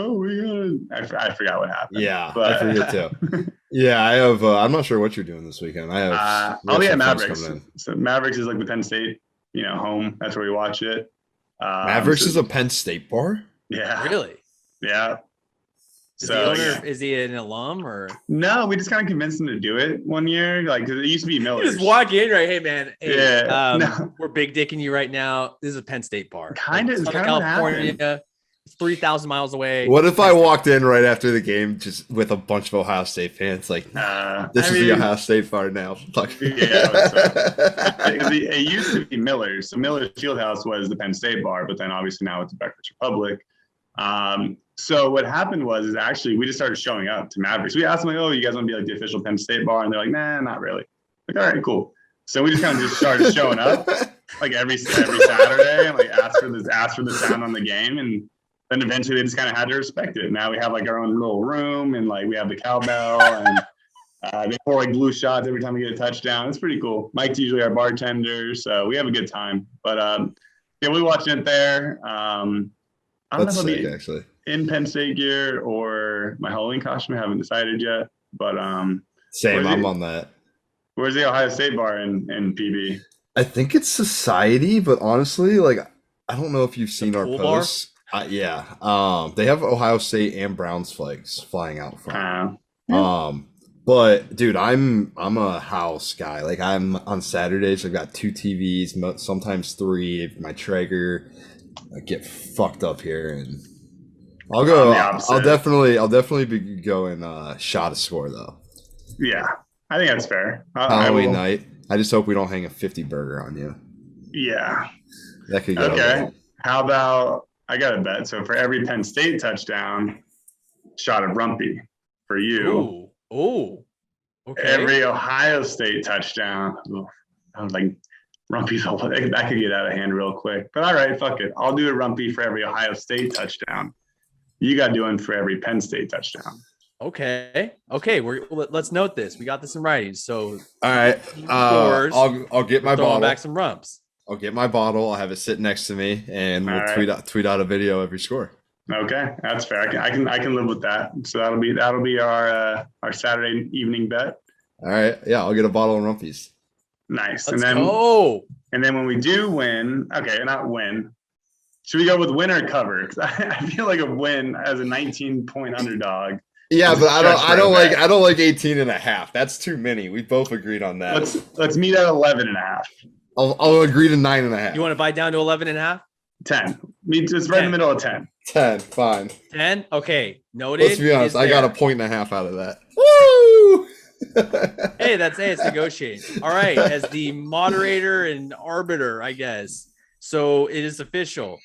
I forgot what happened. Yeah, but I forget too. Yeah, I have. I'm not sure what you're doing this weekend. I have. I'll be at Mavericks. So Mavericks is like the Penn State, home. That's where we watch it. Mavericks is a Penn State bar. Yeah. Really? Yeah. Is he an alum or? No, we just kind of convinced him to do it one year. Like, cause it used to be Miller. Just walk in, right? Hey, man. Hey, no. We're big dicking you right now. This is a Penn State bar. Kind of California. It's 3,000 miles away. What if I walked in right after the game just with a bunch of Ohio State fans? Like, this is the Ohio State bar now. It used to be Miller's. So Miller's Fieldhouse was the Penn State bar, but then obviously now it's the Breakfast Republic. So what happened was actually we just started showing up to Mavericks. We asked them, like, oh, you guys want to be like the official Penn State bar? And they're like, nah, not really. Like, all right, cool. So we just kind of started showing up like every Saturday and like ask for the sound on the game. And then eventually they just kind of had to respect it. Now we have like our own little room and like we have the cowbell and they pour like blue shots every time we get a touchdown. It's pretty cool. Mike's usually our bartender, so we have a good time. But we watched it there. I don't know if I'll be actually in Penn State gear or my Halloween costume. I haven't decided yet. But same. I'm on that. Where's the Ohio State bar in PB? I think it's Society, but honestly, like I don't know if you've seen our posts. They have Ohio State and Browns flags flying out front. But dude, I'm a house guy. Like I'm on Saturdays. I've got 2 TVs, sometimes 3. My Traeger. I get fucked up here, and I'll go. I'll definitely be going shot a score though. Yeah, I think that's fair. Halloween night. I just hope we don't hang a 50 burger on you. Yeah, that could go. Okay. How about I got a bet? So for every Penn State touchdown, shot of Rumpy for you. Oh, okay. Every Ohio State touchdown. I was like, Rumpy's that could get out of hand real quick. But all right, fuck it. I'll do a Rumpy for every Ohio State touchdown. You got doing for every Penn State touchdown. Okay. Let's note this. We got this in writing. So all right. I'll get my bottle. Back some rumps. I'll get my bottle. I'll have it sit next to me, and we'll tweet out a video every score. Okay, that's fair. I can live with that. So that'll be our Saturday evening bet. All right. Yeah, I'll get a bottle of Rumpies. Nice. Let's go. And then when we do win, okay, not win. Should we go with win or cover? Because I feel like a win as a 19-point underdog. Yeah, but I don't like 18 and a half. That's too many. We both agreed on that. Let's meet at 11 and a half. I'll agree to 9 and a half. You want to buy down to 11 and a half? 10. It's right in the middle of 10. 10, fine. 10? Okay, noted. Let's be honest. I got a 1.5 out of that. Woo! It's negotiating. All right, as the moderator and arbiter, I guess. So it is official.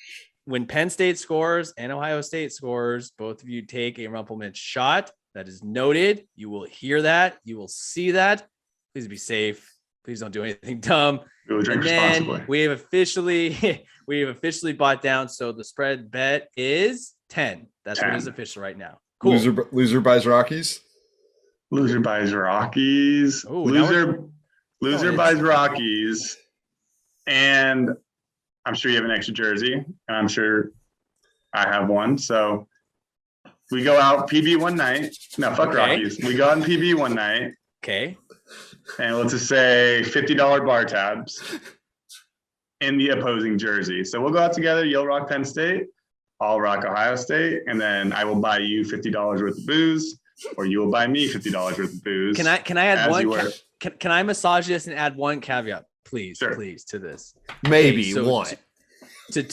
When Penn State scores and Ohio State scores, both of you take a Rumple Minze shot. That is noted. You will hear that. You will see that. Please be safe. Please don't do anything dumb. Drink responsibly. We have officially bought down. So the spread bet is 10. That's 10. what is official right now. Cool. Loser buys Rockies. Loser buys Rockies. Ooh, Loser buys Rockies. And I'm sure you have an extra jersey. And I'm sure I have one. So we go out PB one night. No, fuck Rockies. We go out in PB one night. Okay. And let's just say $50 bar tabs in the opposing jersey. So we'll go out together. You'll rock Penn State. I'll rock Ohio State. And then I will buy you $50 worth of booze, or you will buy me $50 worth of booze. Can I add one? Can I massage this and add one caveat, please, sure. please, to this? Maybe one. To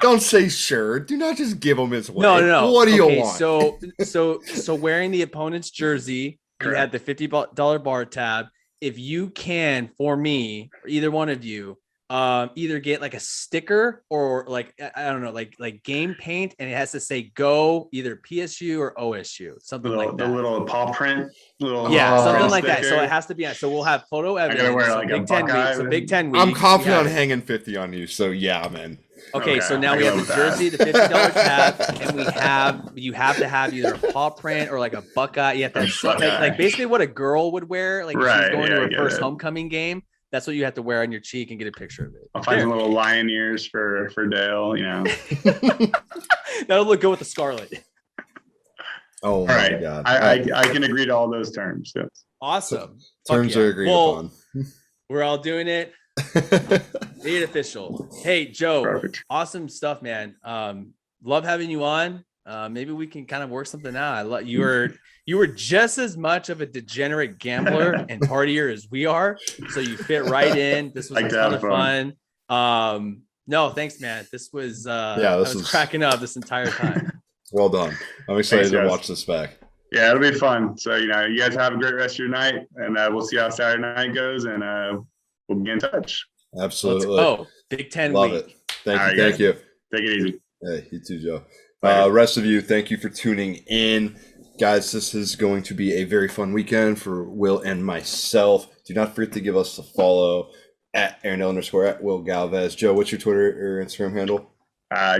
Don't say sure. Do not just give them his way. No. What do you want? So wearing the opponent's jersey, you had the $50 bar tab. If you can, for me, or either one of you, either get like a sticker or like, I don't know, like game paint, and it has to say go either PSU or OSU, something like that. The little paw print. Something like that. So it has to be. So we'll have photo evidence. I gotta wear like Big 10 week. So Big 10 week. I'm confident on hanging 50 on you. So yeah, man. Okay, so now we have the jersey, the $50 tab, and you have to have either a paw print or like a Buckeye. You have to like basically what a girl would wear, like if she's going to her first homecoming game. That's what you have to wear on your cheek and get a picture of it. I'll find some little lion ears for Dale, you know. That'll look good with the scarlet. Oh, my all right. God. I can agree to all those terms. Yes. Awesome. Terms are agreed upon. We're all doing it. Made it official. Hey, Joe. Perfect. Awesome stuff, man. Love having you on. Maybe we can kind of work something out. You were just as much of a degenerate gambler and partier as we are, so you fit right in. This was a ton of fun. No, thanks, man. This was I was cracking up this entire time. Well done. I'm excited to watch this back. Yeah, it'll be fun. So you guys have a great rest of your night, and we'll see how Saturday night goes, and we'll be in touch. Absolutely. Big 10 Love week. it. Thank you. Take it easy. Hey, you too, Joe. Rest of you, thank you for tuning in. Guys, this is going to be a very fun weekend for Will and myself. Do not forget to give us a follow at Aaron_, at Will Galvez. Joe, what's your Twitter or Instagram handle?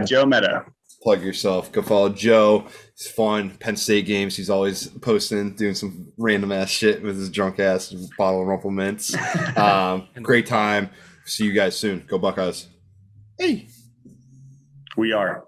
Joe Meda. Plug yourself. Go follow Joe. It's fun. Penn State games. He's always posting, doing some random ass shit with his drunk ass bottle of Rumple Minze. Great time. See you guys soon. Go Buckeyes. Hey. We are.